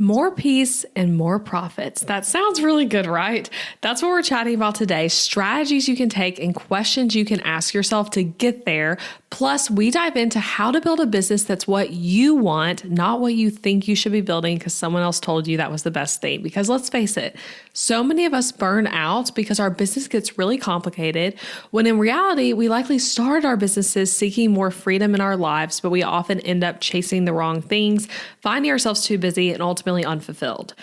More peace and more profits. That sounds really good, right? That's what we're chatting about today. Strategies you can take and questions you can ask yourself to get there. Plus, we dive into how to build a business that's what you want, not what you think you should be building because someone else told you that was the best thing. Because let's face it, so many of us burn out because our business gets really complicated, when in reality, we likely started our businesses seeking more freedom in our lives, but we often end up chasing the wrong things, finding ourselves too busy, and ultimately unfulfilled.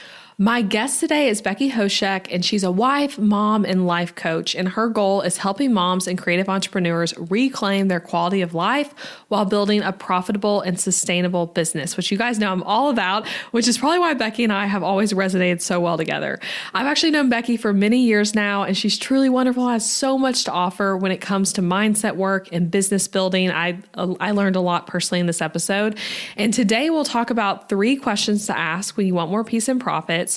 My guest today is Becky Hoschek, and she's a wife, mom, and life coach. And her goal is helping moms and creative entrepreneurs reclaim their quality of life while building a profitable and sustainable business, which you guys know I'm all about, which is probably why Becky and I have always resonated so well together. I've actually known Becky for many years now, and she's truly wonderful, has so much to offer when it comes to mindset work and business building. I learned a lot personally in this episode. And today we'll talk about 3 questions to ask when you want more peace and profits.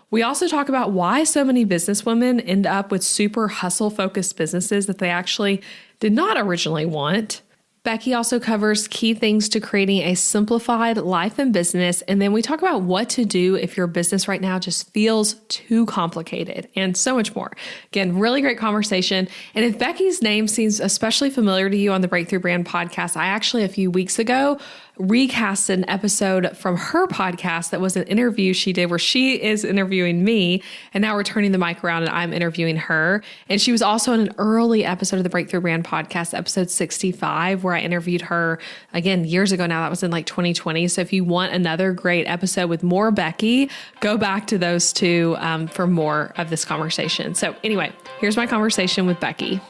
We also talk about why so many businesswomen end up with super hustle-focused businesses that they actually did not originally want. Becky also covers key things to creating a simplified life and business. And then we talk about what to do if your business right now just feels too complicated and so much more. Again, really great conversation. And if Becky's name seems especially familiar to you on the Breakthrough Brand podcast, I actually a few weeks ago recast an episode from her podcast that was an interview she did where she is interviewing me, and now we're turning the mic around and I'm interviewing her. And she was also in an early episode of the Breakthrough Brand podcast, episode 65, where I interviewed her again years ago now. That was in like 2020. So if you want another great episode with more Becky, go back to those 2 for more of this conversation. So anyway, here's my conversation with Becky.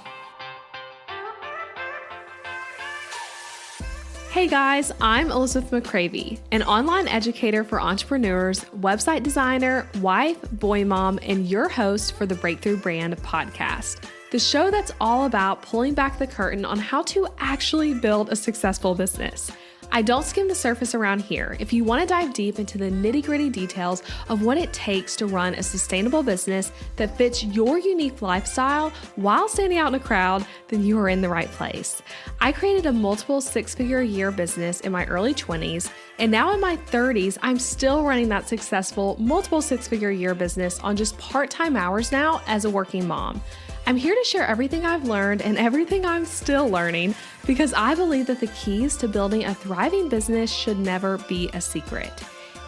Hey guys, I'm Elizabeth McCravey, an online educator for entrepreneurs, website designer, wife, boy mom, and your host for the Breakthrough Brand podcast, the show that's all about pulling back the curtain on how to actually build a successful business. I don't skim the surface around here. If you want to dive deep into the nitty-gritty details of what it takes to run a sustainable business that fits your unique lifestyle while standing out in a crowd, then you are in the right place. I created a multiple 6-figure a year business in my early 20s, and now in my 30s, I'm still running that successful multiple 6-figure a year business on just part-time hours now as a working mom. I'm here to share everything I've learned and everything I'm still learning because I believe that the keys to building a thriving business should never be a secret.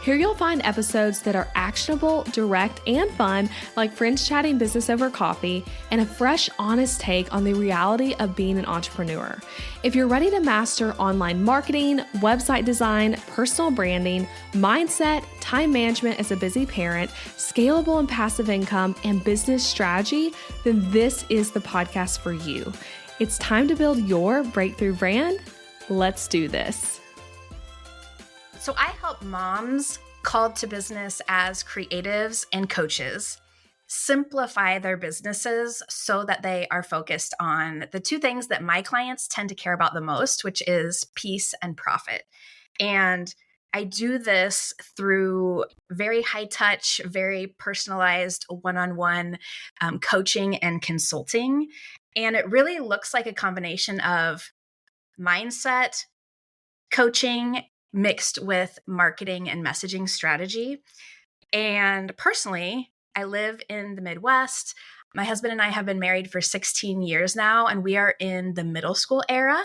Here you'll find episodes that are actionable, direct, and fun, like friends chatting business over coffee, and a fresh, honest take on the reality of being an entrepreneur. If you're ready to master online marketing, website design, personal branding, mindset, time management as a busy parent, scalable and passive income, and business strategy, then this is the podcast for you. It's time to build your breakthrough brand. Let's do this. So I help moms called to business as creatives and coaches simplify their businesses so that they are focused on the 2 things that my clients tend to care about the most, which is peace and profit. And I do this through very high touch, very personalized one-on-one coaching and consulting. And it really looks like a combination of mindset, coaching, mixed with marketing and messaging strategy. And personally, I live in the Midwest. My husband and I have been married for 16 years now, and we are in the middle school era.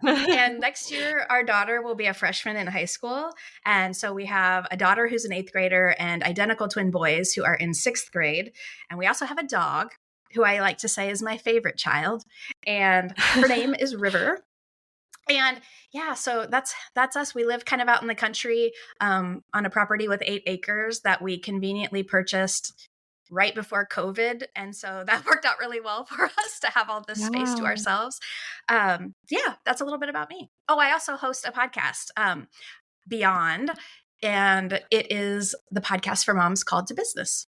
And next year, our daughter will be a freshman in high school. And so we have a daughter who's an 8th grader and identical twin boys who are in 6th grade. And we also have a dog who I like to say is my favorite child. And her name is River. And yeah, so that's us. We live kind of out in the country on a property with 8 acres that we conveniently purchased right before COVID. And so that worked out really well for us to have all this space to ourselves. Yeah, that's a little bit about me. Oh, I also host a podcast, Beyond, and it is the podcast for moms called to business.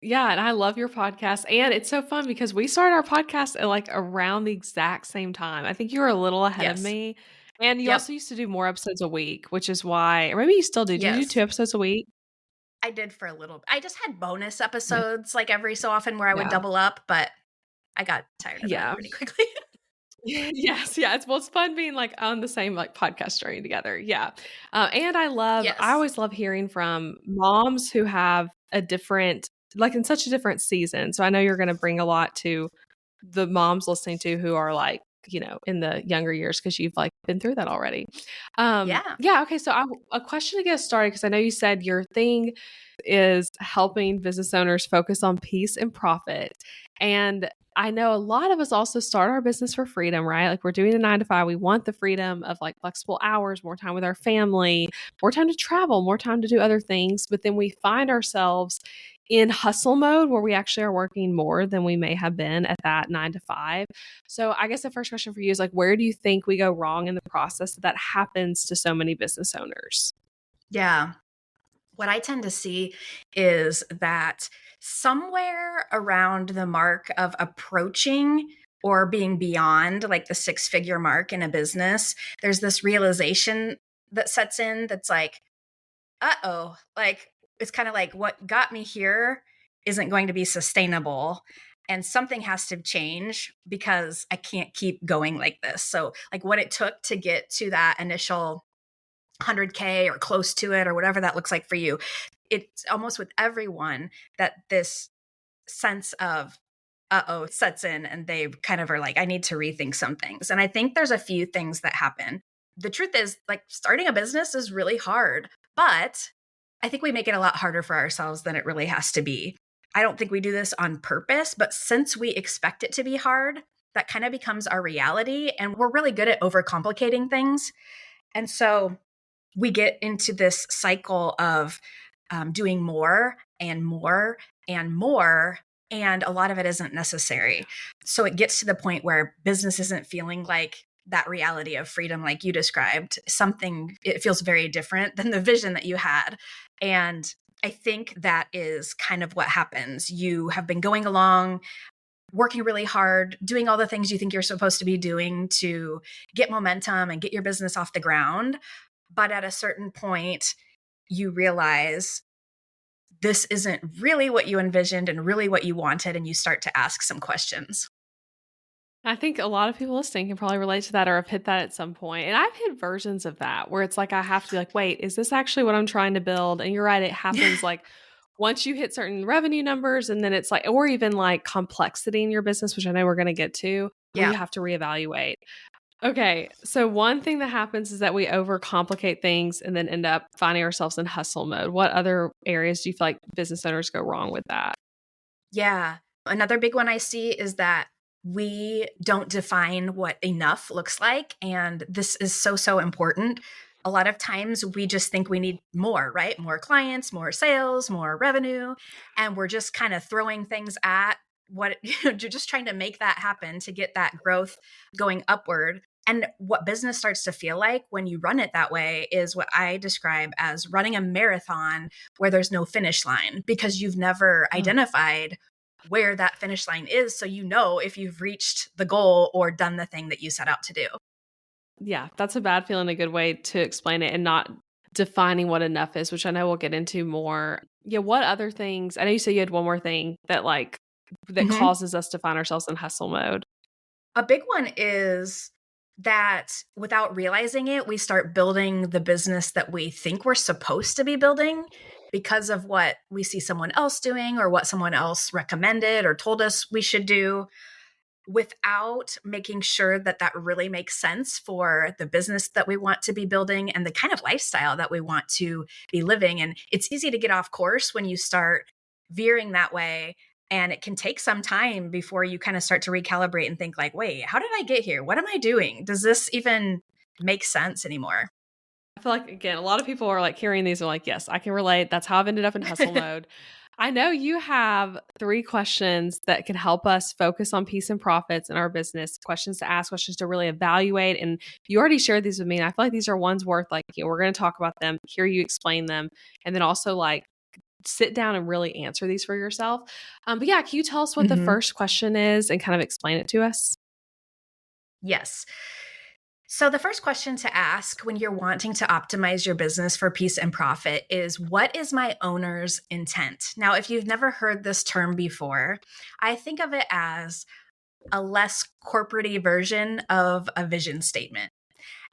Yeah, and I love your podcast. And it's so fun because we started our podcast at like around the exact same time. I think you were a little ahead of me. And you also used to do more episodes a week, which is why, or maybe you still do. Do you do 2 episodes a week? I did for a little. I just had bonus episodes like every so often where I would double up, but I got tired of that pretty quickly. Yes, yeah, it's fun being, like, on the same, like, podcast journey together, yeah. And I Yes. always love hearing from moms who have a different like, in such a different season, so I know you're gonna bring a lot to the moms listening to who are, like, in the younger years because 'cause you've, like, been through that already. Yeah. Yeah, okay, so a question to get started because I know you said your thing is helping business owners focus on peace and profit, and I know a lot of us also start our business for freedom, right? Like we're doing a 9 to 5. We want the freedom of like flexible hours, more time with our family, more time to travel, more time to do other things. But then we find ourselves in hustle mode where we actually are working more than we may have been at that 9 to 5. So I guess the first question for you is like, where do you think we go wrong in the process that happens to so many business owners? Yeah. What I tend to see is that somewhere around the mark of approaching or being beyond like the six-figure mark in a business, there's this realization that sets in that's like, uh-oh, like it's kind of like what got me here isn't going to be sustainable and something has to change because I can't keep going like this. So like what it took to get to that initial 100K or close to it or whatever that looks like for you. It's almost with everyone that this sense of uh-oh sets in and they kind of are like, I need to rethink some things. And I think there's a few things that happen. The truth is, like, starting a business is really hard, but I think we make it a lot harder for ourselves than it really has to be. I don't think we do this on purpose, but since we expect it to be hard, that kind of becomes our reality. And we're really good at overcomplicating things. And so we get into this cycle of doing more and more and more. And a lot of it isn't necessary. So it gets to the point where business isn't feeling like that reality of freedom, like you described. Something, it feels very different than the vision that you had. And I think that is kind of what happens. You have been going along, working really hard, doing all the things you think you're supposed to be doing to get momentum and get your business off the ground. But at a certain point, you realize this isn't really what you envisioned and really what you wanted. And you start to ask some questions. I think a lot of people listening can probably relate to that or have hit that at some point. And I've hit versions of that where it's like I have to be like, wait, is this actually what I'm trying to build? And you're right, it happens like once you hit certain revenue numbers, and then it's like, or even like complexity in your business, which I know we're going to get to, where Yeah. you have to reevaluate. Okay. So one thing that happens is that we overcomplicate things and then end up finding ourselves in hustle mode. What other areas do you feel like business owners go wrong with that? Yeah. Another big one I see is that we don't define what enough looks like. And this is so, so important. A lot of times we just think we need more, right? More clients, more sales, more revenue. And we're just kind of throwing things at what you're just trying to make that happen to get that growth going upward. And what business starts to feel like when you run it that way is what I describe as running a marathon where there's no finish line because you've never identified where that finish line is. So you know if you've reached the goal or done the thing that you set out to do. Yeah, that's a bad feeling, a good way to explain it and not defining what enough is, which I know we'll get into more. Yeah, what other things? I know you said you had one more thing that that Mhm. causes us to find ourselves in hustle mode. A big one is that without realizing it, we start building the business that we think we're supposed to be building because of what we see someone else doing or what someone else recommended or told us we should do, without making sure that that really makes sense for the business that we want to be building and the kind of lifestyle that we want to be living. And it's easy to get off course when you start veering that way. And it can take some time before you kind of start to recalibrate and think like, wait, how did I get here? What am I doing? Does this even make sense anymore? I feel like, again, a lot of people are like hearing these are like, yes, I can relate. That's how I've ended up in hustle mode. I know you have 3 questions that can help us focus on peace and profits in our business, questions to ask, questions to really evaluate. And you already shared these with me. And I feel like these are ones worth like, we're going to talk about them, hear you explain them, and then also like sit down and really answer these for yourself. But yeah, can you tell us what the Mhm. first question is and kind of explain it to us? Yes. So, the first question to ask when you're wanting to optimize your business for peace and profit is, what is my owner's intent? Now, if you've never heard this term before, I think of it as a less corporate-y version of a vision statement.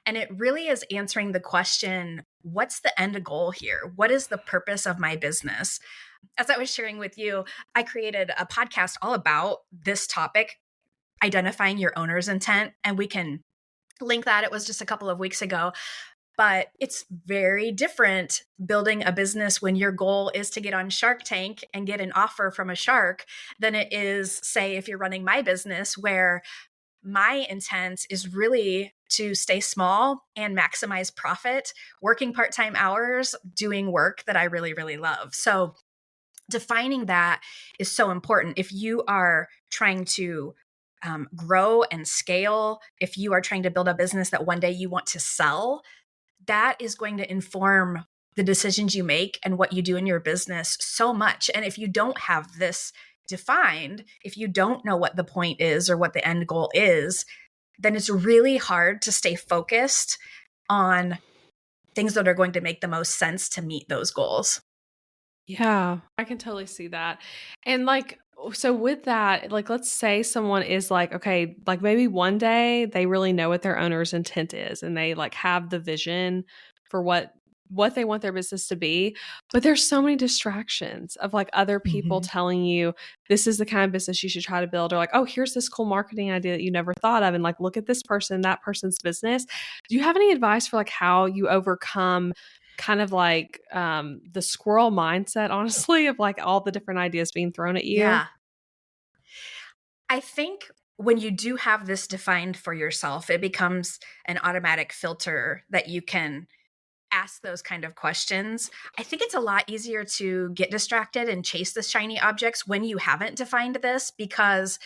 And it really is answering the question, what's the end goal here? What is the purpose of my business? As I was sharing with you, I created a podcast all about this topic, identifying your owner's intent, and we can link that. It was just a couple of weeks ago. But it's very different building a business when your goal is to get on Shark Tank and get an offer from a shark than it is, say, if you're running my business, where my intent is really to stay small and maximize profit, working part time hours, doing work that I really, really love. So, defining that is so important. If you are trying to grow and scale, if you are trying to build a business that one day you want to sell, that is going to inform the decisions you make and what you do in your business so much. And if you don't have this defined, if you don't know what the point is or what the end goal is, then it's really hard to stay focused on things that are going to make the most sense to meet those goals. Yeah, I can totally see that. And like, so with that, like, let's say someone is like, okay, like maybe one day they really know what their owner's intent is and they like have the vision for what they want their business to be, but there's so many distractions of like other people Mhm. telling you this is the kind of business you should try to build, or like, oh, here's this cool marketing idea that you never thought of, and like look at this person, that person's business. Do you have any advice for like how you overcome kind of like the squirrel mindset, honestly, of like all the different ideas being thrown at you? Yeah. I think when you do have this defined for yourself, it becomes an automatic filter that you can ask those kind of questions. I think it's a lot easier to get distracted and chase the shiny objects when you haven't defined this, because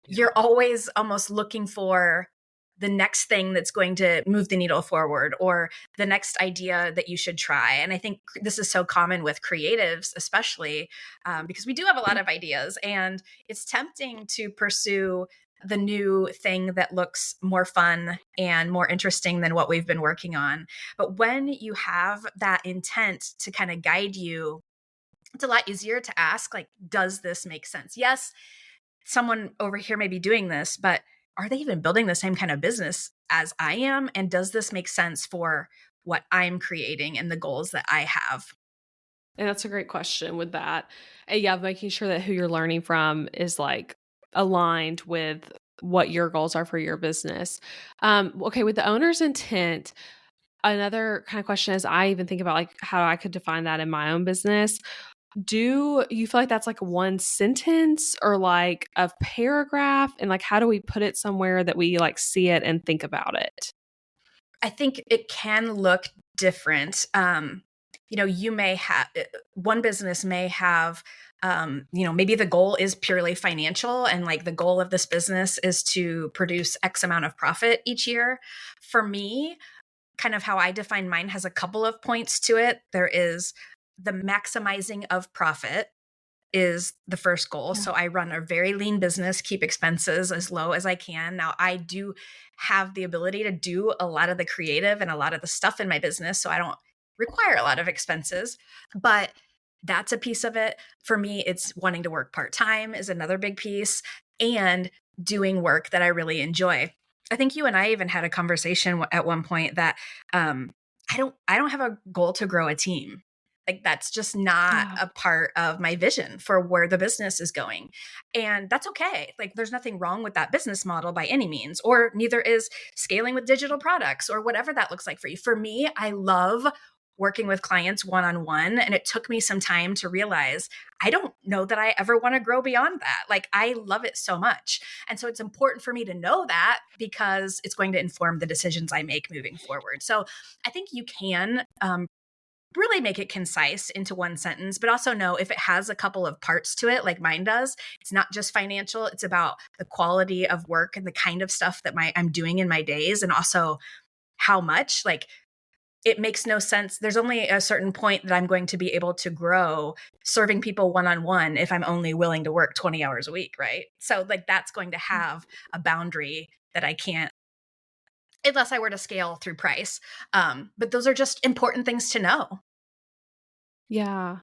Yeah. you're always almost looking for the next thing that's going to move the needle forward, or the next idea that you should try. And I think this is so common with creatives, especially because we do have a lot of ideas, and it's tempting to pursue the new thing that looks more fun and more interesting than what we've been working on. But when you have that intent to kind of guide you, it's a lot easier to ask, like, does this make sense? Yes, someone over here may be doing this, but are they even building the same kind of business as I am? And does this make sense for what I'm creating and the goals that I have? And that's a great question with that. And yeah, making sure that who you're learning from is like aligned with what your goals are for your business. Okay, with the owner's intent, another kind of question is I even think about like how I could define that in my own business. Do you feel like that's like one sentence or like a paragraph? And like, how do we put it somewhere that we like see it and think about it? I think it can look different. You may have one business may have, maybe the goal is purely financial, and like the goal of this business is to produce X amount of profit each year. For me, kind of how I define mine has a couple of points to it. There is the maximizing of profit is the first goal. Yeah. So I run a very lean business, keep expenses as low as I can. Now, I do have the ability to do a lot of the creative and a lot of the stuff in my business, so I don't require a lot of expenses, but that's a piece of it. For me, it's wanting to work part-time is another big piece, and doing work that I really enjoy. I think you and I even had a conversation at one point that I don't have a goal to grow a team. Like, that's just not Yeah. a part of my vision for where the business is going. And that's okay. Like, there's nothing wrong with that business model by any means, or neither is scaling with digital products or whatever that looks like for you. For me, I love working with clients one on one. And it took me some time to realize I don't know that I ever want to grow beyond that. Like, I love it so much. And so it's important for me to know that, because it's going to inform the decisions I make moving forward. So I think you can really make it concise into one sentence, but also know if it has a couple of parts to it, like mine does, it's not just financial. It's about the quality of work and the kind of stuff that I'm doing in my days, and also how much. Like, it makes no sense. There's only a certain point that I'm going to be able to grow serving people one on one if I'm only willing to work 20 hours a week, right? So, like, that's going to have a boundary that I can't, unless I were to scale through price. But those are just important things to know. Yeah.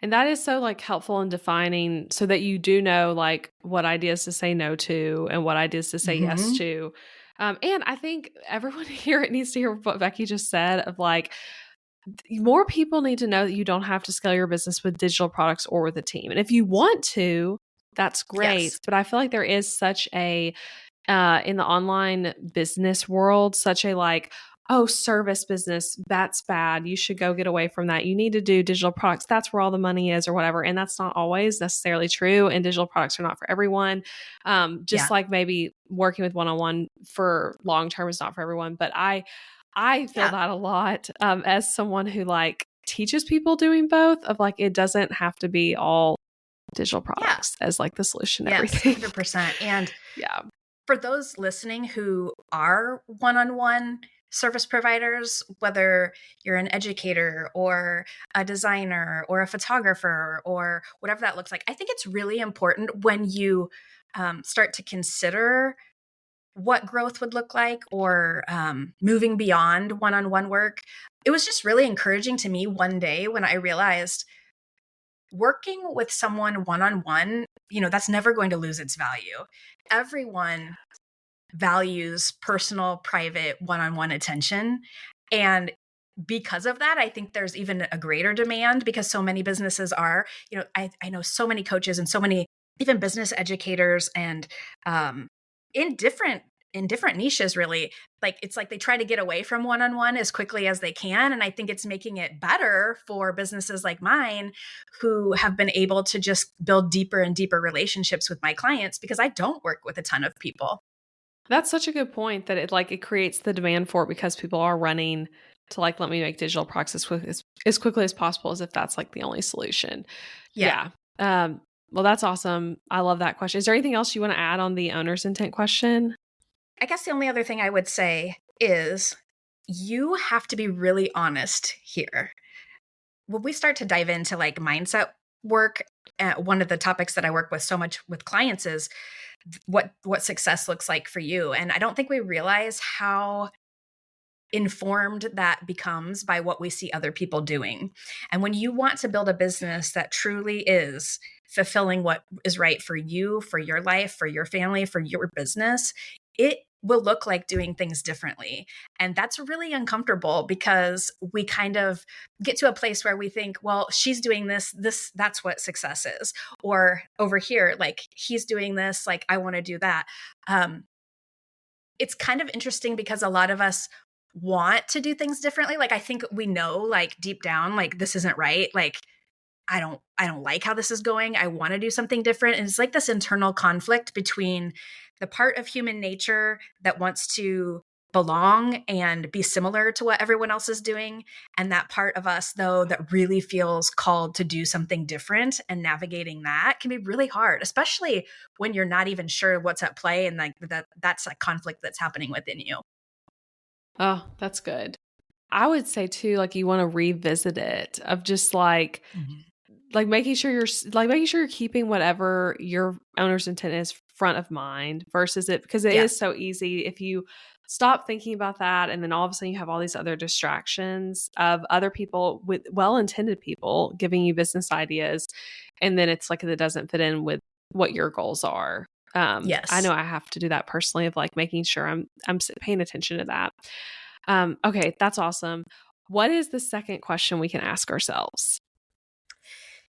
And that is so like helpful in defining so that you do know like what ideas to say no to and what ideas to say yes Hmm. to. And I think everyone here needs to hear what Becky just said of like, more people need to know that you don't have to scale your business with digital products or with a team. And if you want to, that's great. Yes. But I feel like there is such a, in the online business world, such a like, oh, service business, that's bad. You should go get away from that. You need to do digital products. That's where all the money is or whatever. And that's not always necessarily true. And digital products are not for everyone. Just Yeah. like maybe working with one-on-one for long term is not for everyone. But I feel Yeah. that a lot as someone who like teaches people doing both of like, it doesn't have to be all digital Yeah. products as like the solution to Yes. everything. 100%. And Yeah. for those listening who are one-on-one service providers, whether you're an educator or a designer or a photographer or whatever that looks like, I think it's really important when you start to consider what growth would look like or moving beyond one-on-one work. It was just really encouraging to me one day when I realized working with someone one-on-one, that's never going to lose its value. Everyone values personal, private, one-on-one attention. And because of that, I think there's even a greater demand because so many businesses are, I know so many coaches and so many even business educators and um, in different in different niches really, like it's like they try to get away from one-on-one as quickly as they can, and I think it's making it better for businesses like mine who have been able to just build deeper and deeper relationships with my clients because I don't work with a ton of people. That's such a good point that it like it creates the demand for it because people are running to like let me make digital products as quickly as possible as if that's like the only solution. Yeah. Yeah. Well, that's awesome. I love that question. Is there anything else you want to add on the owner's intent question? I guess the only other thing I would say is you have to be really honest here. When we start to dive into like mindset work, one of the topics that I work with so much with clients is what success looks like for you. And I don't think we realize how informed that becomes by what we see other people doing. And when you want to build a business that truly is fulfilling what is right for you, for your life, for your family, for your business, it will look like doing things differently. And that's really uncomfortable because we kind of get to a place where we think, well, she's doing this that's what success is. Or over here, like he's doing this, like I want to do that. Um, it's kind of interesting because a lot of us want to do things differently. Like I think we know like deep down like this isn't right. Like I don't like how this is going. I want to do something different. And it's like this internal conflict between the part of human nature that wants to belong and be similar to what everyone else is doing and that part of us though that really feels called to do something different, and navigating that can be really hard, especially when you're not even sure what's at play and like that's a conflict that's happening within you. Oh, that's good. I would say too, like you want to revisit it of just like making sure you're keeping whatever your owner's intent is front of mind versus it because it Yeah. is so easy if you stop thinking about that and then all of a sudden you have all these other distractions of other people with well-intended people giving you business ideas and then it's like it doesn't fit in with what your goals are. I know Yes. I have to do that personally of like making sure I'm paying attention to that. Okay, that's awesome. What is the second question we can ask ourselves?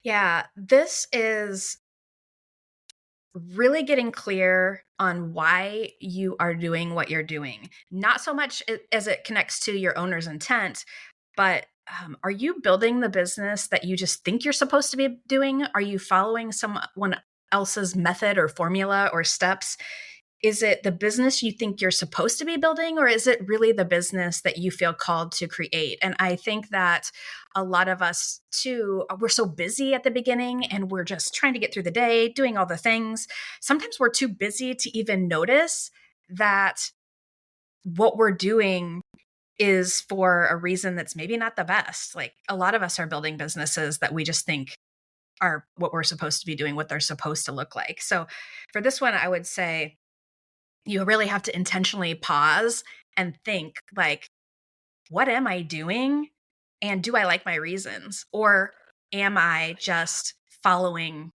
Yeah, this is really getting clear on why you are doing what you're doing. Not so much as it connects to your owner's intent, but are you building the business that you just think you're supposed to be doing? Are you following someone else's method or formula or steps? Is it the business you think you're supposed to be building, or is it really the business that you feel called to create? And I think that a lot of us too, we're so busy at the beginning and we're just trying to get through the day, doing all the things. Sometimes we're too busy to even notice that what we're doing is for a reason that's maybe not the best. Like a lot of us are building businesses that we just think are what we're supposed to be doing, what they're supposed to look like. So for this one, I would say, you really have to intentionally pause and think like, what am I doing? And do I like my reasons? Or am I just following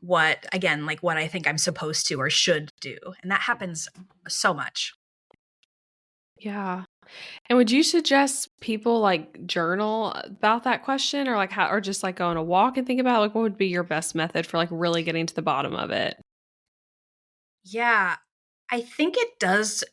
what I think I'm supposed to or should do? And that happens so much. Yeah. And would you suggest people like journal about that question, or like or just like go on a walk and think about it? Like what would be your best method for like really getting to the bottom of it? Yeah, I think it does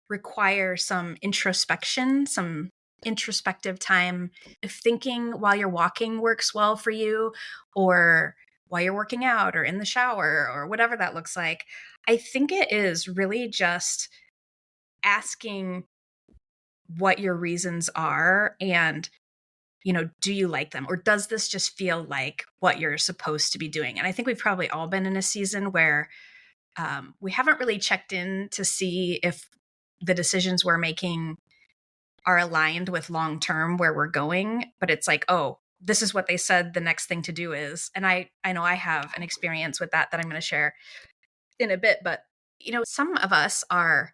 require some introspection, some introspective time. If thinking while you're walking works well for you, or while you're working out or in the shower or whatever that looks like, I think it is really just asking what your reasons are, and do you like them, or does this just feel like what you're supposed to be doing? And I think we've probably all been in a season where we haven't really checked in to see if the decisions we're making are aligned with long term where we're going, but it's like, oh, this is what they said the next thing to do is. And I know I have an experience with that I'm going to share in a bit. But some of us are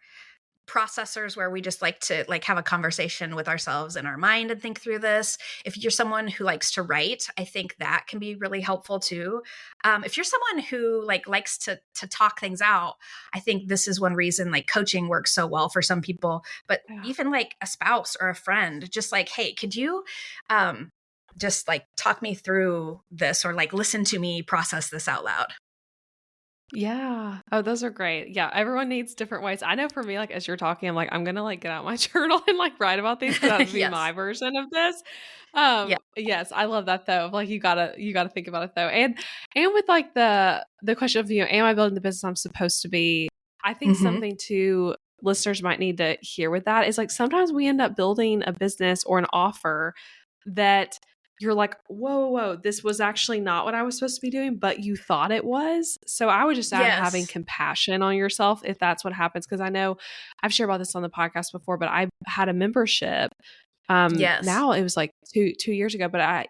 processors where we just like to like have a conversation with ourselves in our mind and think through this. If you're someone who likes to write, I think that can be really helpful too. If you're someone who likes to talk things out, I think this is one reason like coaching works so well for some people. But Yeah. even like a spouse or a friend, just like, hey, could you just like talk me through this, or like listen to me process this out loud? Yeah. Oh, those are great. Yeah. Everyone needs different ways. I know for me, like as you're talking, I'm like, I'm gonna like get out my journal and like write about these because that would be my Yes. version of this. Yeah. Yes, I love that though. Like you gotta think about it though. And with like the question of, am I building the business I'm supposed to be? I think Hmm. something too listeners might need to hear with that is like sometimes we end up building a business or an offer that you're like, whoa, whoa, whoa, this was actually not what I was supposed to be doing, but you thought it was. So I would just add having Yes. compassion on yourself if that's what happens. Cause I know I've shared about this on the podcast before, but I had a membership. Yes. Now it was like 2 years ago, but I,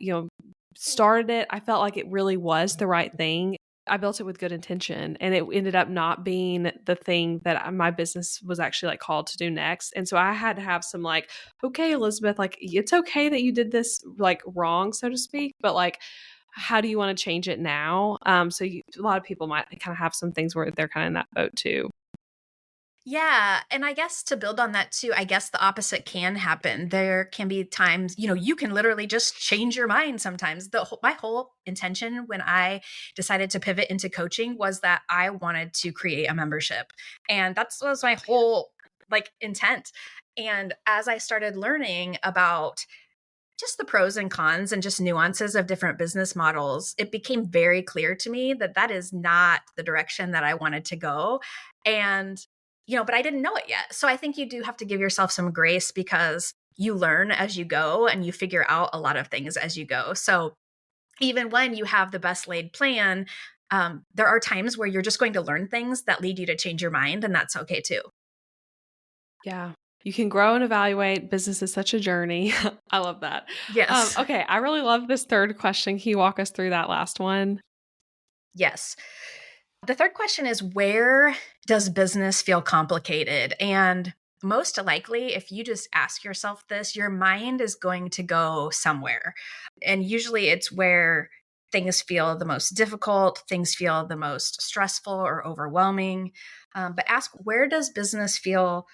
started it. I felt like it really was the right thing. I built it with good intention, and it ended up not being the thing that my business was actually like called to do next. And so I had to have some like, okay, Elizabeth, like it's okay that you did this like wrong, so to speak, but like, how do you want to change it now? A lot of people might kind of have some things where they're kind of in that boat too. Yeah, and I guess to build on that too, I guess the opposite can happen. There can be times, you can literally just change your mind sometimes. My whole intention when I decided to pivot into coaching was that I wanted to create a membership. And that was my whole like intent. And as I started learning about just the pros and cons and just nuances of different business models, it became very clear to me that that is not the direction that I wanted to go. And, but I didn't know it yet. So I think you do have to give yourself some grace, because you learn as you go and you figure out a lot of things as you go. So even when you have the best laid plan, there are times where you're just going to learn things that lead you to change your mind. And that's okay too. Yeah. You can grow and evaluate. Business is such a journey. I love that. Yes. Okay. I really love this third question. Can you walk us through that last one? Yes. The third question is, where does business feel complicated? And most likely, if you just ask yourself this, your mind is going to go somewhere. And usually it's where things feel the most difficult, things feel the most stressful or overwhelming. But ask, where does business feel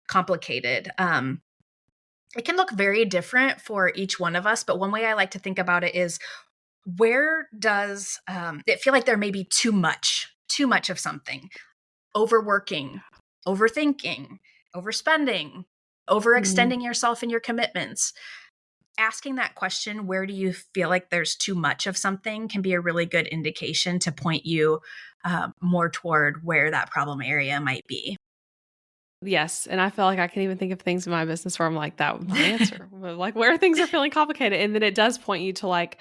complicated? It can look very different for each one of us, but one way I like to think about it is, where does it feel like there may be too much of something? Overworking, overthinking, overspending, Mm, overextending yourself in your commitments. Asking that question, where do you feel like there's too much of something, can be a really good indication to point you more toward where that problem area might be. yes. And I feel like I can even think of things in my business where I'm like, that was my answer. Well, like where things are feeling complicated. And then it does point you to like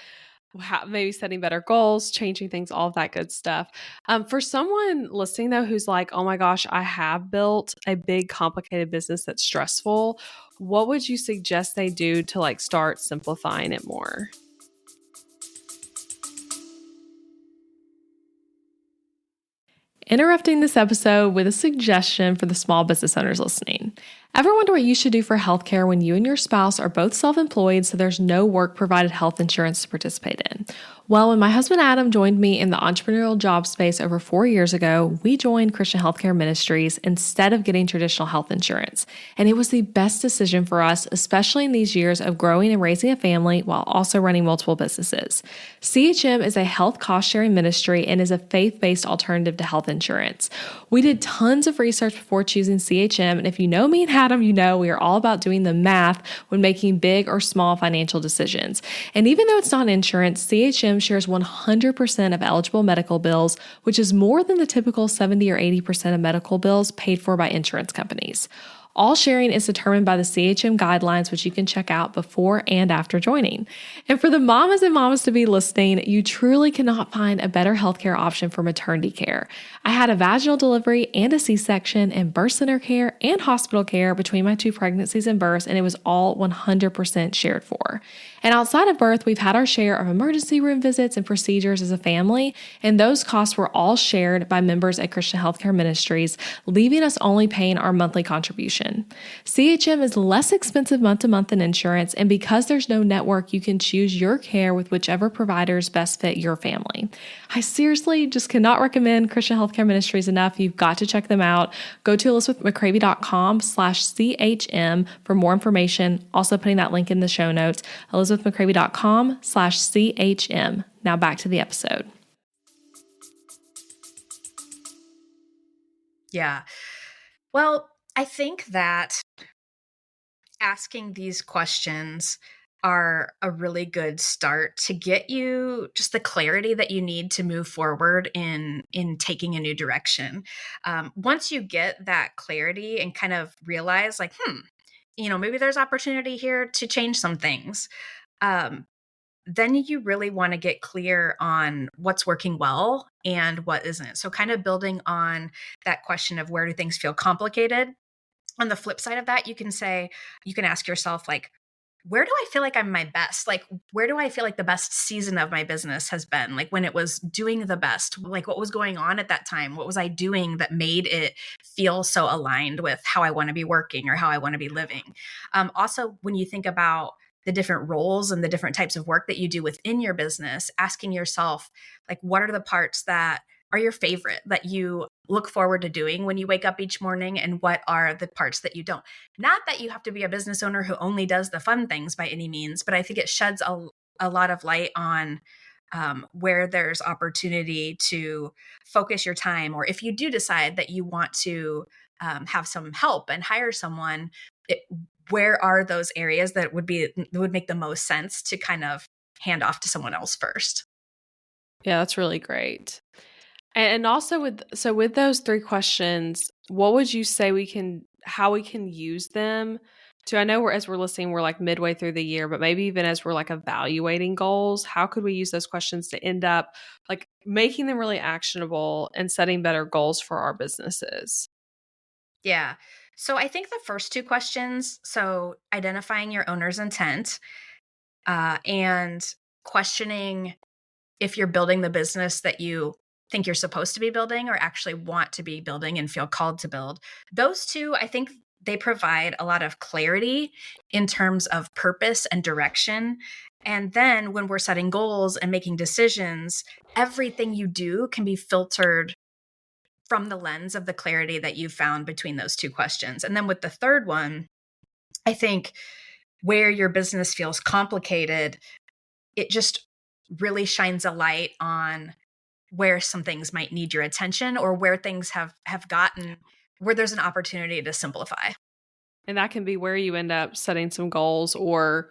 maybe setting better goals, changing things, all of that good stuff. For someone listening though, who's like, oh my gosh, I have built a big complicated business that's stressful. What would you suggest they do to like start simplifying it more? Interrupting this episode with a suggestion for the small business owners listening. Ever wonder what you should do for healthcare when you and your spouse are both self-employed, so there's no work-provided health insurance to participate in? Well, when my husband Adam joined me in the entrepreneurial job space over 4 years ago, we joined Christian Healthcare Ministries instead of getting traditional health insurance. And it was the best decision for us, especially in these years of growing and raising a family while also running multiple businesses. CHM is a health cost-sharing ministry and is a faith-based alternative to health insurance. We did tons of research before choosing CHM, and if you know me and Adam, you know we are all about doing the math when making big or small financial decisions. And even though it's not insurance, CHM shares 100% of eligible medical bills, which is more than the typical 70 or 80% of medical bills paid for by insurance companies. All sharing is determined by the CHM guidelines, which you can check out before and after joining. And for the mamas and mamas to be listening, you truly cannot find a better healthcare option for maternity care. I had a vaginal delivery and a C-section and birth center care and hospital care between my 2 pregnancies and births, and it was all 100% shared for. And outside of birth, we've had our share of emergency room visits and procedures as a family, and those costs were all shared by members at Christian Healthcare Ministries, leaving us only paying our monthly contribution. CHM is less expensive month to month than insurance, and because there's no network, you can choose your care with whichever providers best fit your family. I seriously just cannot recommend Christian Healthcare Ministries enough. You've got to check them out. Go to elizabethmccravey.com/CHM for more information. Also putting that link in the show notes, elizabethmccravey.com/CHM. Now back to the episode. Yeah. Well, I think that asking these questions are a really good start to get you just the clarity that you need to move forward in taking a new direction. Once you get that clarity and kind of realize like, maybe there's opportunity here to change some things. Then you really want to get clear on what's working well and what isn't. So kind of building on that question of where do things feel complicated. On the flip side of that, you can ask yourself, like, where do I feel like I'm my best? Like, where do I feel like the best season of my business has been? Like when it was doing the best, like what was going on at that time? What was I doing that made it feel so aligned with how I want to be working or how I want to be living? Also, when you think about the different roles and the different types of work that you do within your business, asking yourself, like, what are the parts that are your favorite that you look forward to doing when you wake up each morning, and what are the parts that you don't? Not that you have to be a business owner who only does the fun things by any means, but I think it sheds a lot of light on where there's opportunity to focus your time, or if you do decide that you want to have some help and hire someone, where are those areas that would make the most sense to kind of hand off to someone else first? Yeah, that's really great. And also with those 3 questions, what would you say how we can use them to, I know as we're listening, we're like midway through the year, but maybe even as we're like evaluating goals, how could we use those questions to end up like making them really actionable and setting better goals for our businesses? Yeah. So I think the first 2 questions, so identifying your owner's intent, and questioning if you're building the business that you think you're supposed to be building or actually want to be building and feel called to build. Those 2, I think they provide a lot of clarity in terms of purpose and direction. And then when we're setting goals and making decisions, everything you do can be filtered from the lens of the clarity that you found between those 2 questions. And then with the third one, I think where your business feels complicated, it just really shines a light on where some things might need your attention, or where things have gotten where there's an opportunity to simplify. And that can be where you end up setting some goals, or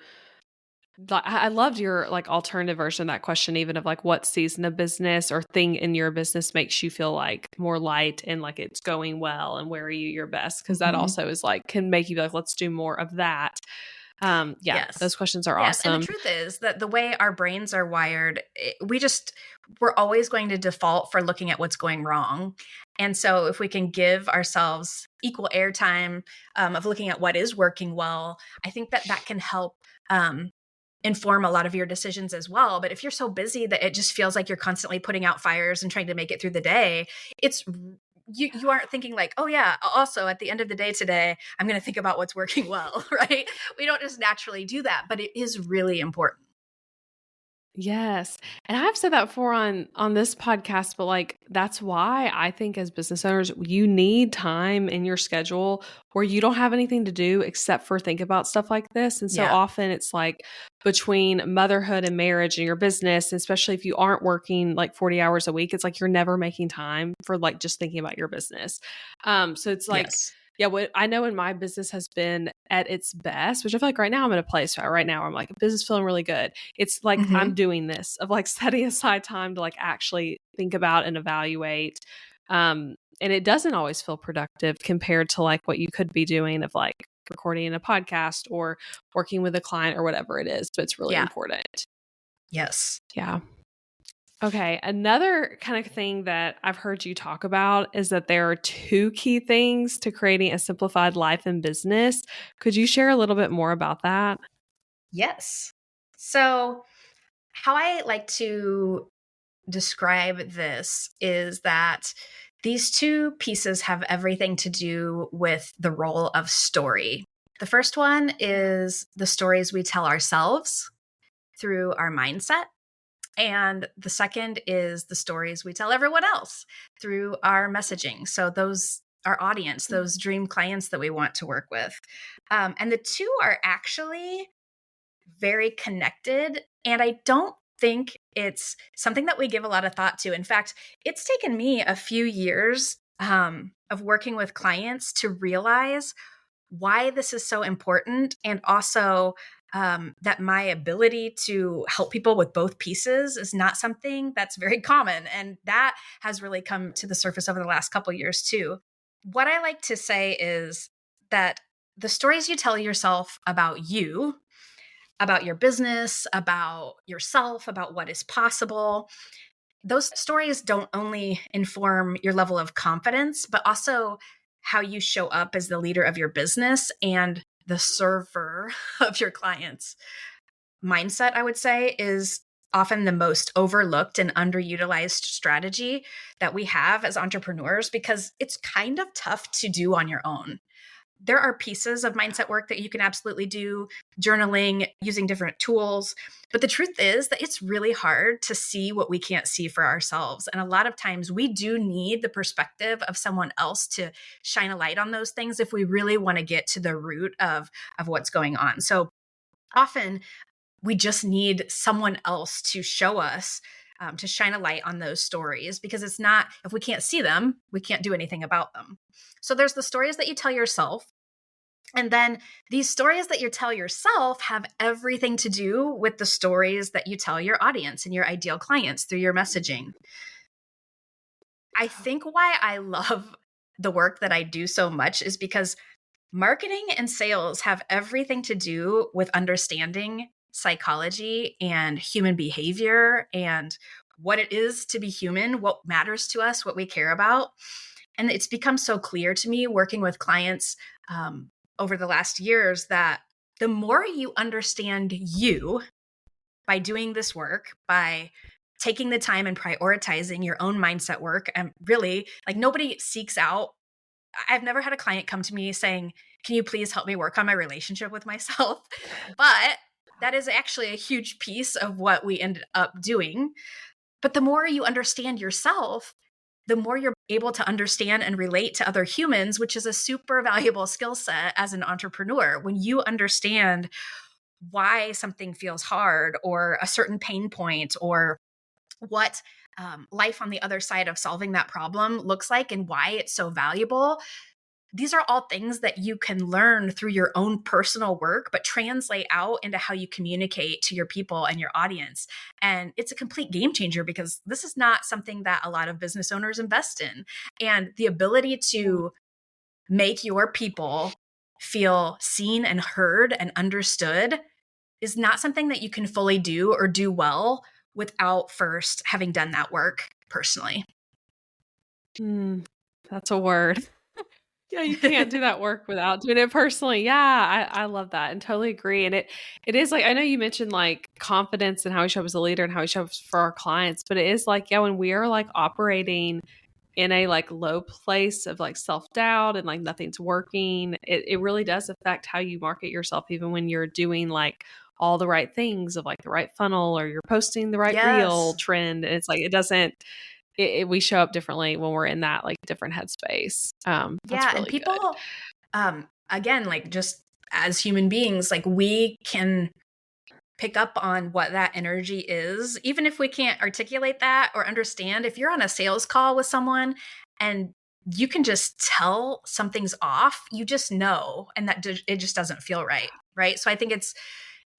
I loved your like alternative version of that question, even of like what season of business or thing in your business makes you feel like more light and like it's going well, and where are you your best? Because that also is like, can make you be like, let's do more of that. Yes. Those questions are Yes. awesome. And the truth is that the way our brains are wired, we're always going to default for looking at what's going wrong. And so if we can give ourselves equal airtime of looking at what is working well, I think that can help inform a lot of your decisions as well. But if you're so busy that it just feels like you're constantly putting out fires and trying to make it through the day, it's you aren't thinking like, oh yeah, also at the end of the day today, I'm going to think about what's working well, right? We don't just naturally do that, but it is really important. Yes. And I've said that before on this podcast, but like that's why I think as business owners, you need time in your schedule where you don't have anything to do except for think about stuff like this. And so Yeah. often it's like between motherhood and marriage and your business, especially if you aren't working like 40 hours a week, it's like you're never making time for like just thinking about your business. So it's like Yes. yeah, what I know when my business has been at its best, which I feel like right now I'm in a place right now where I'm like, business feeling really good. It's like I'm Hmm. doing this of like setting aside time to like actually think about and evaluate. And it doesn't always feel productive compared to like what you could be doing of like recording a podcast or working with a client or whatever it is. But it's really Yeah. important. Yes. Yeah. Okay. Another kind of thing that I've heard you talk about is that there are two key things to creating a simplified life and business. Could you share a little bit more about that? Yes. So, how I like to describe this is that these two pieces have everything to do with the role of story. The first one is the stories we tell ourselves through our mindset. And the second is the stories we tell everyone else through our messaging. So, those, our audience, those dream clients that we want to work with. And the two are actually very connected. And I don't think it's something that we give a lot of thought to. In fact, it's taken me a few years of working with clients to realize why this is so important, and also that my ability to help people with both pieces is not something that's very common. And that has really come to the surface over the last couple of years too. What I like to say is that the stories you tell yourself about you, about your business, about yourself, about what is possible, those stories don't only inform your level of confidence, but also how you show up as the leader of your business and the server of your clients. Mindset, I would say, is often the most overlooked and underutilized strategy that we have as entrepreneurs because it's kind of tough to do on your own. There are pieces of mindset work that you can absolutely do, journaling, using different tools. But the truth is that it's really hard to see what we can't see for ourselves. And a lot of times we do need the perspective of someone else to shine a light on those things if we really want to get to the root of what's going on. So often we just need someone else to show us, to shine a light on those stories, because it's not, if we can't see them, we can't do anything about them. So there's the stories that you tell yourself. And then these stories that you tell yourself have everything to do with the stories that you tell your audience and your ideal clients through your messaging. I think why I love the work that I do so much is because marketing and sales have everything to do with understanding psychology and human behavior and what it is to be human, what matters to us, what we care about. And it's become so clear to me working with clients over the last years that the more you understand you by doing this work, by taking the time and prioritizing your own mindset work, and really, like, nobody seeks out, I've never had a client come to me saying, can you please help me work on my relationship with myself? But that is actually a huge piece of what we ended up doing. But the more you understand yourself, the more you're able to understand and relate to other humans, which is a super valuable skill set as an entrepreneur. When you understand why something feels hard or a certain pain point or what life on the other side of solving that problem looks like and why it's so valuable, these are all things that you can learn through your own personal work, but translate out into how you communicate to your people and your audience. And it's a complete game changer because this is not something that a lot of business owners invest in. And the ability to make your people feel seen and heard and understood is not something that you can fully do or do well without first having done that work personally. That's a word. Yeah, you can't do that work without doing it personally. Yeah, I love that and totally agree. And it is like, I know you mentioned like confidence and how we show up as a leader and how we show up for our clients, but it is like, yeah, when we are like operating in a like low place of like self-doubt and like nothing's working, it really does affect how you market yourself, even when you're doing like all the right things of like the right funnel or you're posting the right reel Yes. trend. It's like it doesn't we show up differently when we're in that like different headspace. That's Yeah. And really good. people, again, like just as human beings, like we can pick up on what that energy is, even if we can't articulate that or understand. If you're on a sales call with someone and you can just tell something's off, you just know, and that it just doesn't feel right. Right. So I think that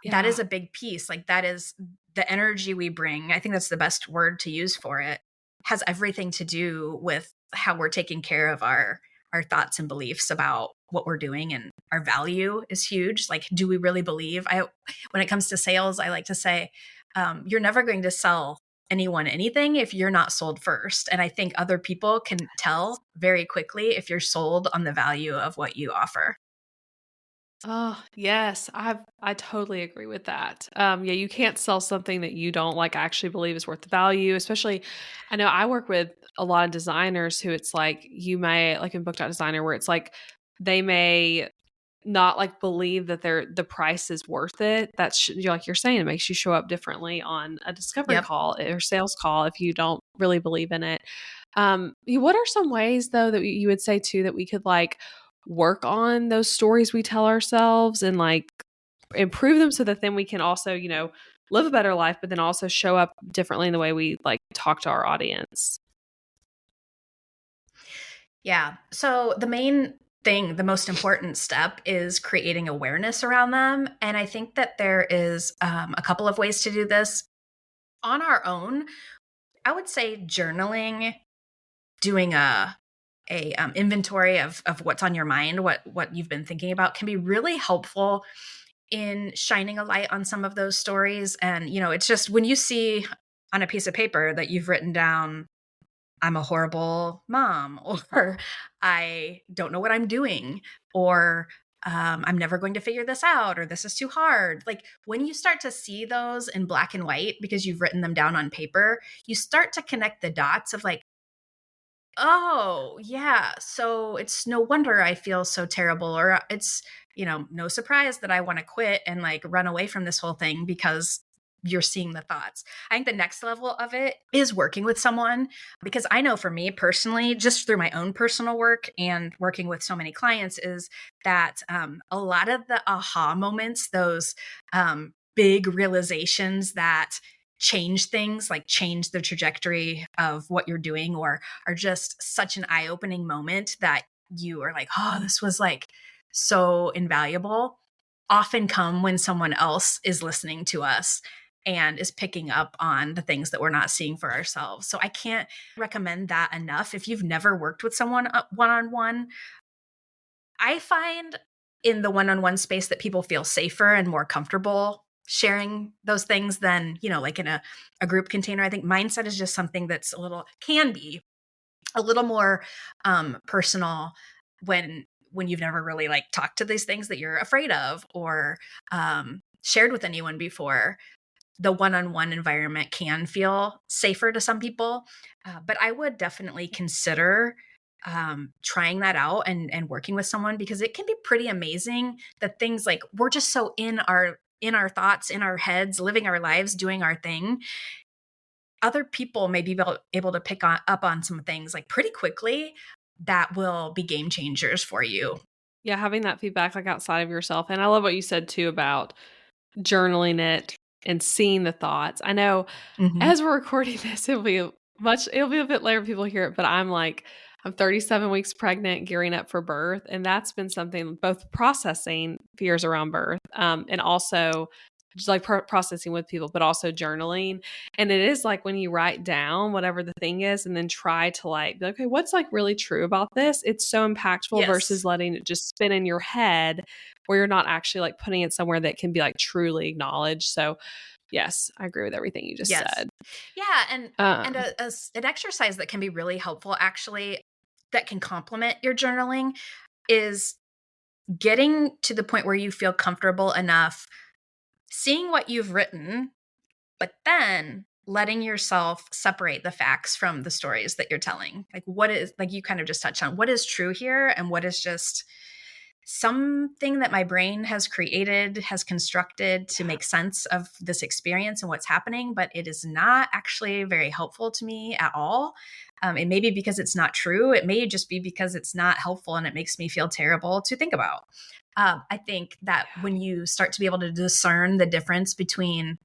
Yeah. is a big piece. Like that is the energy we bring. I think that's the best word to use for it. Has everything to do with how we're taking care of our thoughts and beliefs about what we're doing, and our value is huge. Like, do we really believe? When it comes to sales, I like to say, you're never going to sell anyone anything if you're not sold first. And I think other people can tell very quickly if you're sold on the value of what you offer. Oh, yes. I totally agree with that. Yeah, you can't sell something that you don't like actually believe is worth the value, especially I know I work with a lot of designers who it's like you may like in book.designer where it's like they may not like believe that the price is worth it. That's like you're saying, it makes you show up differently on a discovery Yep. call or sales call if you don't really believe in it. What are some ways though that you would say too that we could like work on those stories we tell ourselves and like improve them so that then we can also, live a better life, but then also show up differently in the way we like talk to our audience? Yeah. So the main thing, the most important step is creating awareness around them. And I think that there is a couple of ways to do this on our own. I would say journaling, doing a inventory of what's on your mind, what you've been thinking about, can be really helpful in shining a light on some of those stories. And it's just when you see on a piece of paper that you've written down, I'm a horrible mom, or I don't know what I'm doing, or I'm never going to figure this out, or this is too hard. Like when you start to see those in black and white because you've written them down on paper, you start to connect the dots of like, oh, yeah. So it's no wonder I feel so terrible, or it's, no surprise that I want to quit and like run away from this whole thing because you're seeing the thoughts. I think the next level of it is working with someone, because I know for me personally, just through my own personal work and working with so many clients, is that a lot of the aha moments, those big realizations that change things, like change the trajectory of what you're doing, or are just such an eye-opening moment that you are like, oh, this was like so invaluable, often come when someone else is listening to us and is picking up on the things that we're not seeing for ourselves. So I can't recommend that enough. If you've never worked with someone one-on-one, I find in the one-on-one space that people feel safer and more comfortable sharing those things than, like in a group container. I think mindset is just something that's can be a little more personal when you've never really like talked to these things that you're afraid of, or shared with anyone before. The one-on-one environment can feel safer to some people, but I would definitely consider trying that out and working with someone, because it can be pretty amazing that things like we're just so in our thoughts, in our heads, living our lives, doing our thing. Other people may be able to up on some things like pretty quickly that will be game changers for you. Yeah, having that feedback like outside of yourself. And I love what you said too about journaling it and seeing the thoughts. I know Hmm. as we're recording this, it'll be a bit later when people hear it, but I'm 37 weeks pregnant, gearing up for birth. And that's been something both processing fears around birth, and also just like processing with people, but also journaling. And it is like when you write down whatever the thing is and then try to like be like, okay, what's like really true about this? It's so impactful versus Yes. letting it just spin in your head where you're not actually like putting it somewhere that can be like truly acknowledged. So yes, I agree with everything you just Yes. said. Yeah, and Um, an exercise that can be really helpful, actually, that can complement your journaling, is getting to the point where you feel comfortable enough seeing what you've written, but then letting yourself separate the facts from the stories that you're telling. Like, what is, like you kind of just touched on, what is true here and what is just something that my brain has created, has constructed to make sense of this experience and what's happening, but it is not actually very helpful to me at all. It may be because it's not true. It may just be because it's not helpful and it makes me feel terrible to think about. I think that when you start to be able to discern the difference between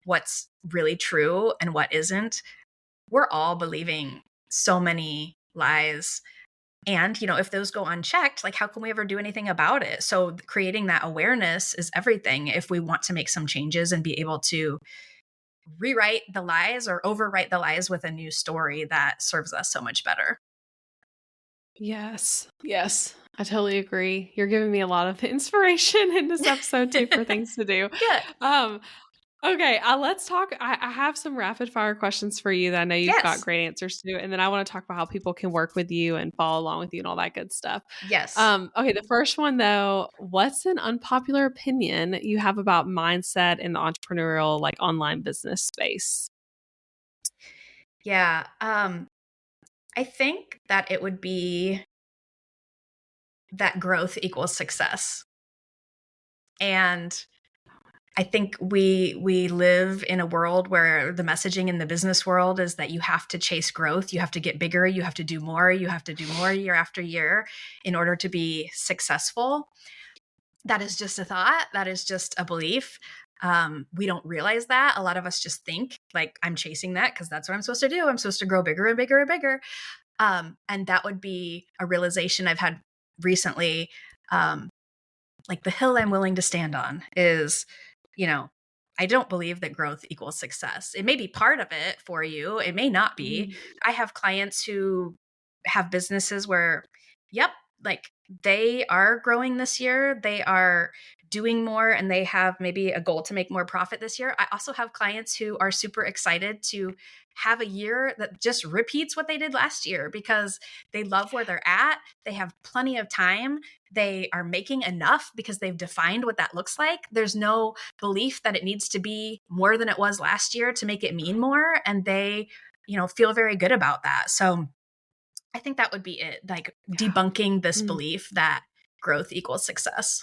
what's really true and what isn't, we're all believing so many lies. And, if those go unchecked, like how can we ever do anything about it? So creating that awareness is everything if we want to make some changes and be able to rewrite the lies or overwrite the lies with a new story that serves us so much better. Yes. Yes. I totally agree. You're giving me a lot of inspiration in this episode too for things to do. Good. Okay, let's talk. I have some rapid fire questions for you that I know you've got Yes. great answers to. And then I want to talk about how people can work with you and follow along with you and all that good stuff. Yes. Okay, the first one though, what's an unpopular opinion you have about mindset in the entrepreneurial, like online business space? Yeah. I think that it would be that growth equals success. And I think we live in a world where the messaging in the business world is that you have to chase growth, you have to get bigger, you have to do more, you have to do more year after year in order to be successful. That is just a thought, that is just a belief. We don't realize that. A lot of us just think like, I'm chasing that because that's what I'm supposed to do. I'm supposed to grow bigger and bigger and bigger. And that would be a realization I've had recently. Like the hill I'm willing to stand on is, I don't believe that growth equals success. It may be part of it for you. It may not be. I have clients who have businesses where, yep, like they are growing this year. They are doing more and they have maybe a goal to make more profit this year. I also have clients who are super excited to have a year that just repeats what they did last year because they love where they're at. They have plenty of time. They are making enough because they've defined what that looks like. There's no belief that it needs to be more than it was last year to make it mean more. And they, feel very good about that. So I think that would be it, like debunking this belief that growth equals success.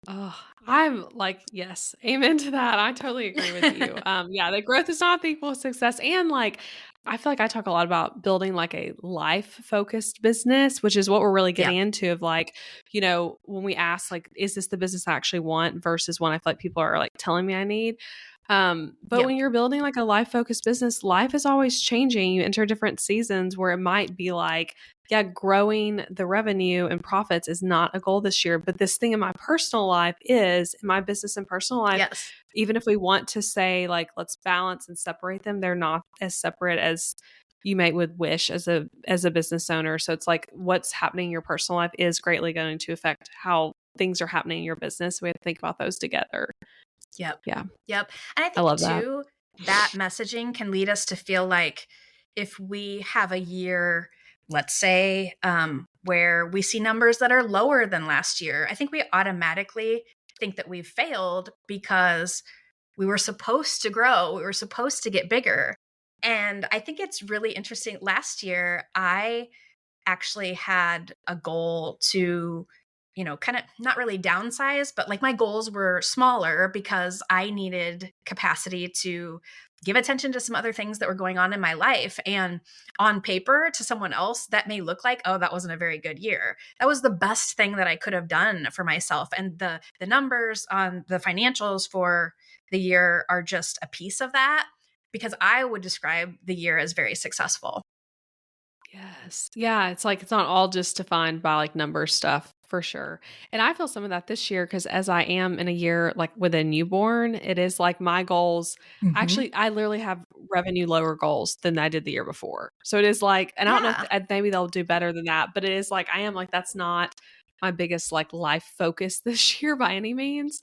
Oh, I'm like, yes, amen to that. I totally agree with you. Yeah, the growth is not the equal success. And like, I feel like I talk a lot about building like a life focused business, which is what we're really getting into of like, when we ask like, is this the business I actually want versus one I feel like people are like telling me I need. But when you're building like a life focused business, life is always changing. You enter different seasons where it might be like, yeah, growing the revenue and profits is not a goal this year, but this thing in my personal life is in my business and personal life. Yes. Even if we want to say like, let's balance and separate them, they're not as separate as you might would wish as a business owner. So it's like what's happening in your personal life is greatly going to affect how things are happening in your business. We have to think about those together. Yep. Yeah. Yep. And I I think love too, that messaging can lead us to feel like if we have a year, let's say, where we see numbers that are lower than last year, I think we automatically think that we've failed because we were supposed to grow, we were supposed to get bigger. And I think it's really interesting. Last year, I actually had a goal to, kind of not really downsize, but like my goals were smaller because I needed capacity to give attention to some other things that were going on in my life. And on paper, to someone else, that may look like, oh, that wasn't a very good year. That was the best thing that I could have done for myself. And the numbers on the financials for the year are just a piece of that because I would describe the year as very successful. Yes. Yeah. It's like, it's not all just defined by like number stuff for sure. And I feel some of that this year because as I am in a year like with a newborn, it is like my goals. Actually, I literally have revenue lower goals than I did the year before. So it is like, and I don't know if maybe they'll do better than that, but it is like, I am like, that's not my biggest like life focus this year by any means.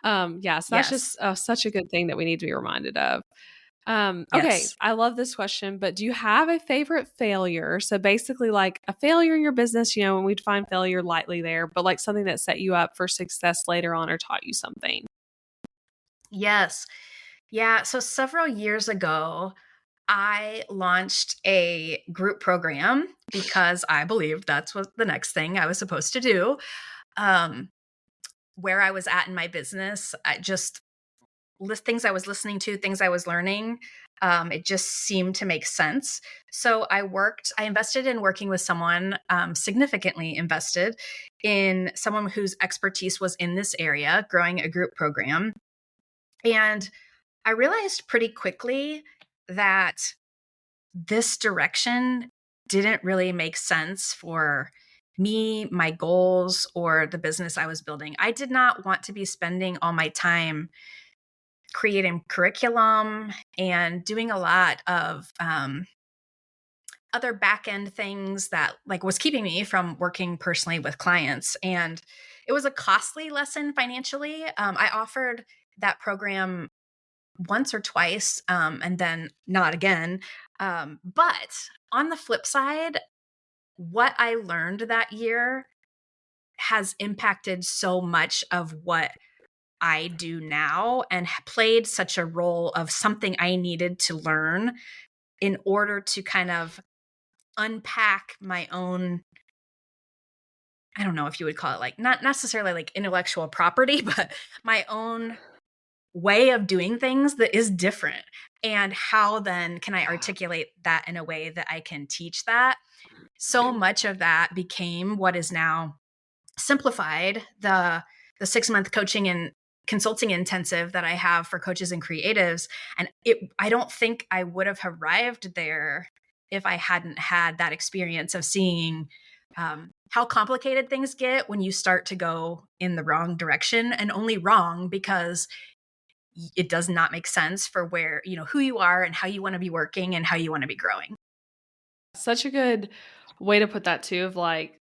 Yeah. So that's just such a good thing that we need to be reminded of. Okay, I love this question, but do you have a favorite failure? So basically like a failure in your business, when we define failure lightly there, but like something that set you up for success later on or taught you something. Yes. Yeah. So several years ago, I launched a group program because I believed that's what the next thing I was supposed to do. Um, where I was at in my business, I just things I was listening to, things I was learning, it just seemed to make sense. So I invested in working with someone, significantly invested in someone whose expertise was in this area, growing a group program. And I realized pretty quickly that this direction didn't really make sense for me, my goals, or the business I was building. I did not want to be spending all my time creating curriculum and doing a lot of other back end things that like was keeping me from working personally with clients. And it was a costly lesson financially. I offered that program once or twice, and then not again. But on the flip side, what I learned that year has impacted so much of what I do now and played such a role of something I needed to learn in order to kind of unpack my own, I don't know if you would call it like not necessarily like intellectual property, but my own way of doing things that is different. And how then can I articulate that in a way that I can teach that? So much of that became what is now simplified, the 6-month coaching and consulting intensive that I have for coaches and creatives. And I don't think I would have arrived there if I hadn't had that experience of seeing how complicated things get when you start to go in the wrong direction, and only wrong because it does not make sense for where, who you are and how you want to be working and how you want to be growing. Such a good way to put that too, of like,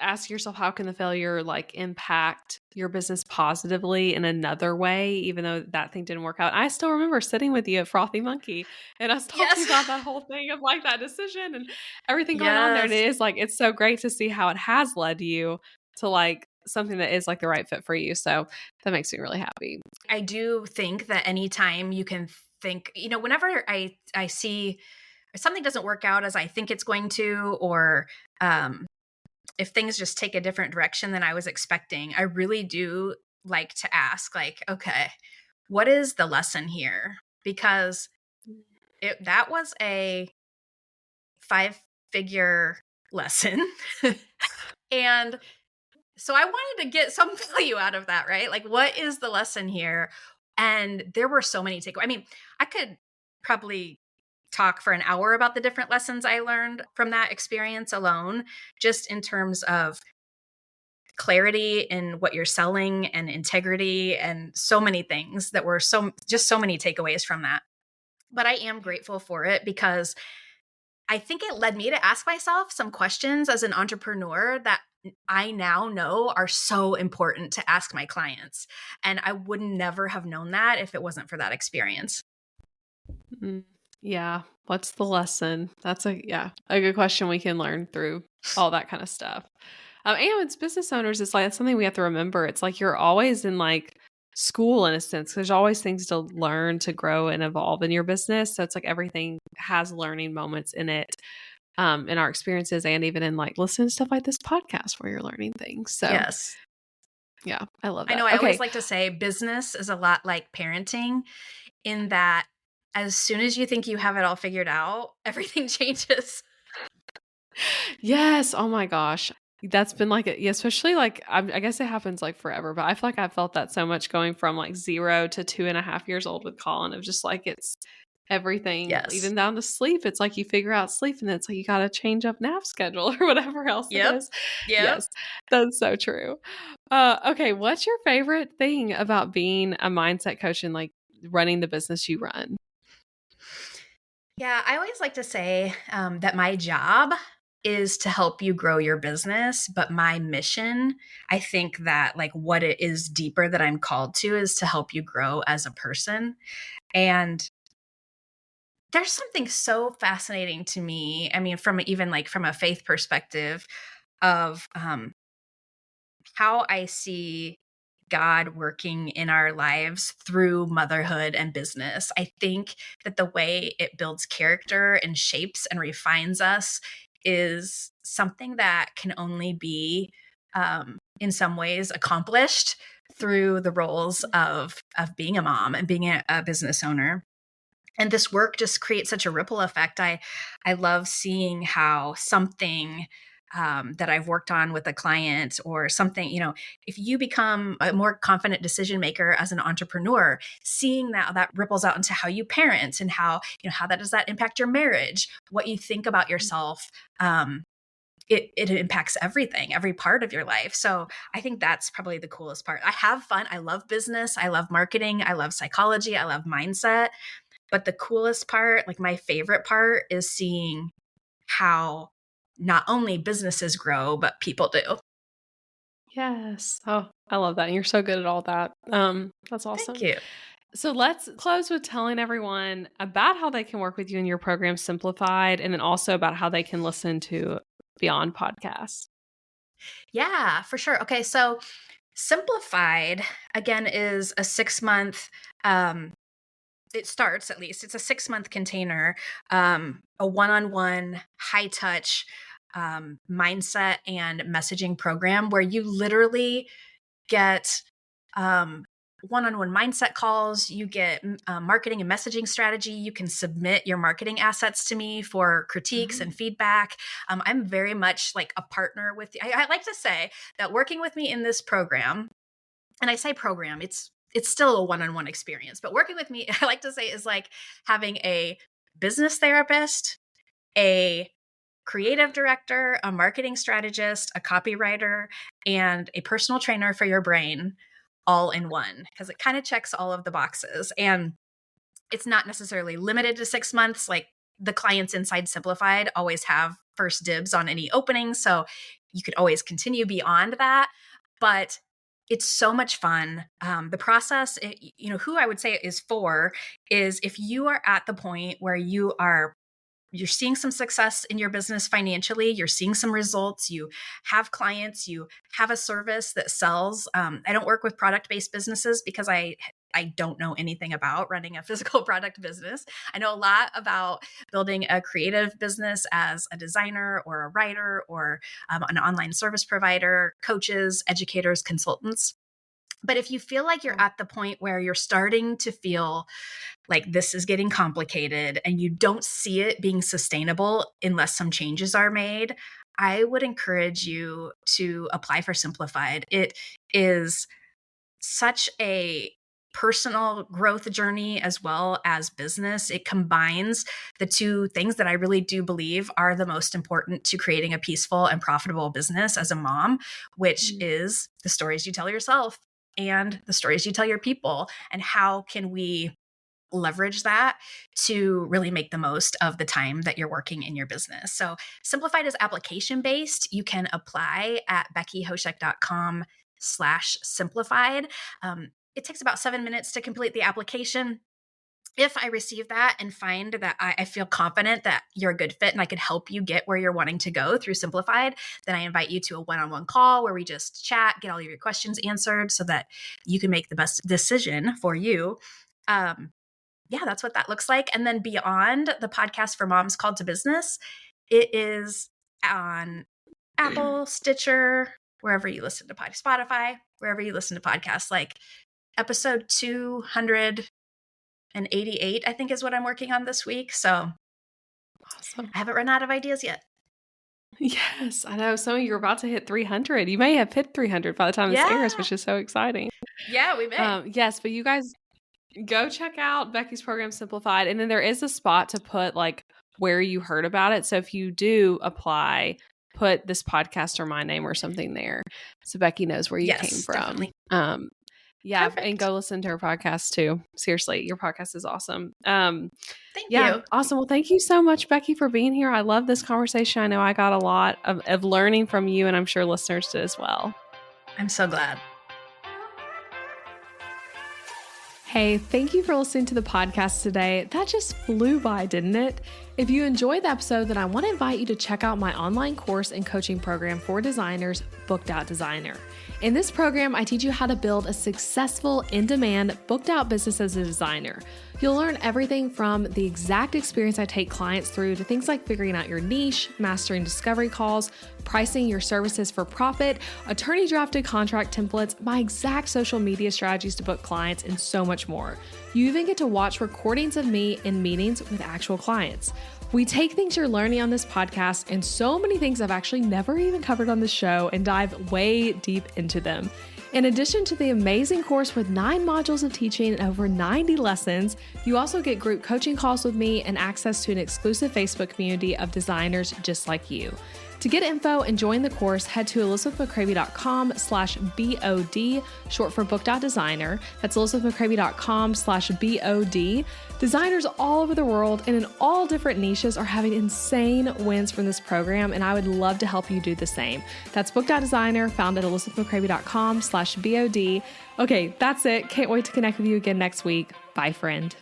ask yourself, how can the failure like impact your business positively in another way, even though that thing didn't work out. I still remember sitting with you at Frothy Monkey and us talking Yes. about that whole thing of like that decision and everything going on there. And Yes. it is like, it's so great to see how it has led you to like something that is like the right fit for you. So that makes me really happy. I do think that anytime you can think, whenever I see something doesn't work out as I think it's going to, or if things just take a different direction than I was expecting, I really do like to ask, like, okay, what is the lesson here? Because that was a 5-figure lesson. And so I wanted to get some value out of that, right? Like, what is the lesson here? And there were so many takeaways. I mean, I could probably talk for an hour about the different lessons I learned from that experience alone, just in terms of clarity in what you're selling and integrity and so many things that were so many takeaways from that. But I am grateful for it because I think it led me to ask myself some questions as an entrepreneur that I now know are so important to ask my clients. And I would never have known that if it wasn't for that experience. Mm, yeah. What's the lesson? That's a good question we can learn through all that kind of stuff. And it's business owners, it's like, it's something we have to remember. It's like you're always in like school in a sense. There's always things to learn, to grow and evolve in your business. So it's like everything has learning moments in it, in our experiences, and even in like listening to stuff like this podcast where you're learning things. So Yes. yeah, I love that. I know I always Okay. like to say business is a lot like parenting, in that as soon as you think you have it all figured out, everything changes. Yes. Oh my gosh. That's been like, especially like, I guess it happens like forever, but I feel like I've felt that so much going from like 0 to 2.5 years old with Colin, of just like, it's everything, Yes. even down to sleep. It's like you figure out sleep and then it's like you got to change up nap schedule or whatever else it Yep. is. Yep. Yes, that's so true. Okay. What's your favorite thing about being a mindset coach and like running the business you run? Yeah, I always like to say that my job is to help you grow your business, but my mission, I think that like what it is deeper that I'm called to is to help you grow as a person. And there's something so fascinating to me. I mean, from even like from a faith perspective of how I see God working in our lives through motherhood and business. I think that the way it builds character and shapes and refines us is something that can only be, in some ways, accomplished through the roles of being a mom and being a business owner. And this work just creates such a ripple effect. I love seeing how something that I've worked on with a client or something, if you become a more confident decision maker as an entrepreneur, seeing that ripples out into how you parent and how does that impact your marriage, what you think about yourself. It impacts everything, every part of your life. So I think that's probably the coolest part. I have fun. I love business. I love marketing. I love psychology. I love mindset. But the coolest part, like my favorite part, is seeing how not only businesses grow, but people do. Yes. Oh, I love that. And you're so good at all that. That's awesome. Thank you. So let's close with telling everyone about how they can work with you in your program Simplified, and then also about how they can listen to Beyond podcasts. Yeah, for sure. Okay, so Simplified, again, is a 6-month, it starts at least, it's a 6-month container, a one-on-one, high-touch mindset and messaging program where you literally get one-on-one mindset calls. You get marketing and messaging strategy. You can submit your marketing assets to me for critiques and feedback. I'm very much like a partner with you. I like to say that working with me in this program, and I say program, it's still a one-on-one experience, but working with me, I like to say, is like having a business therapist, a creative director, a marketing strategist, a copywriter, and a personal trainer for your brain all in one, because it kind of checks all of the boxes. And it's not necessarily limited to 6 months. Like the clients inside Simplified always have first dibs on any openings. So you could always continue beyond that. But it's so much fun. The process, who I would say is for is if you are at the point where you're seeing some success in your business financially, you're seeing some results, you have clients, you have a service that sells. I don't work with product-based businesses because I don't know anything about running a physical product business. I know a lot about building a creative business as a designer or a writer or an online service provider, coaches, educators, consultants. But if you feel like you're at the point where you're starting to feel like this is getting complicated and you don't see it being sustainable unless some changes are made, I would encourage you to apply for Simplified. It is such a personal growth journey as well as business. It combines the two things that I really do believe are the most important to creating a peaceful and profitable business as a mom, which is the stories you tell yourself and the stories you tell your people. And how can we leverage that to really make the most of the time that you're working in your business? So Simplified is application based. You can apply at beckyhoschek.com/simplified. It takes about 7 minutes to complete the application. If I receive that and find that I feel confident that you're a good fit and I could help you get where you're wanting to go through Simplified, then I invite you to a one-on-one call where we just chat, get all of your questions answered so that you can make the best decision for you. That's what that looks like. And then beyond the podcast for moms called to business, it is on Apple, Stitcher, wherever you listen to podcasts, Spotify, wherever you listen to podcasts. Like episode 288, I think, is what I'm working on this week. So Awesome. I haven't run out of ideas yet. Yes, I know. Some of you are about to hit 300. You may have hit 300 by the time this airs, which is so exciting. Yeah, we may. Yes, but you guys go check out Becky's program Simplified. And then there is a spot to put like where you heard about it. So if you do apply, put this podcast or my name or something there so Becky knows where you came from. Definitely. Perfect. And go listen to her podcast too. Seriously, your podcast is awesome. Thank you. Awesome. Well, thank you so much, Becky, for being here. I love this conversation. I know I got a lot of learning from you, and I'm sure listeners did as well. I'm so glad. Hey, thank you for listening to the podcast today. That just flew by, didn't it? If you enjoyed the episode, then I want to invite you to check out my online course and coaching program for designers, Booked Out Designer. In this program, I teach you how to build a successful, in-demand, booked out business as a designer. You'll learn everything from the exact experience I take clients through to things like figuring out your niche, mastering discovery calls, pricing your services for profit, attorney-drafted contract templates, my exact social media strategies to book clients, and so much more. You even get to watch recordings of me in meetings with actual clients. We take things you're learning on this podcast and so many things I've actually never even covered on the show and dive way deep into them. In addition to the amazing course with 9 modules of teaching and over 90 lessons, you also get group coaching calls with me and access to an exclusive Facebook community of designers just like you. To get info and join the course, head to elizabethmccravy.com/BOD, short for Booked Out Designer. That's elizabethmccravy.com/BOD. Designers all over the world and in all different niches are having insane wins from this program, and I would love to help you do the same. That's Booked Out Designer, found at elizabethmccravy.com/BOD. Okay, that's it. Can't wait to connect with you again next week. Bye, friend.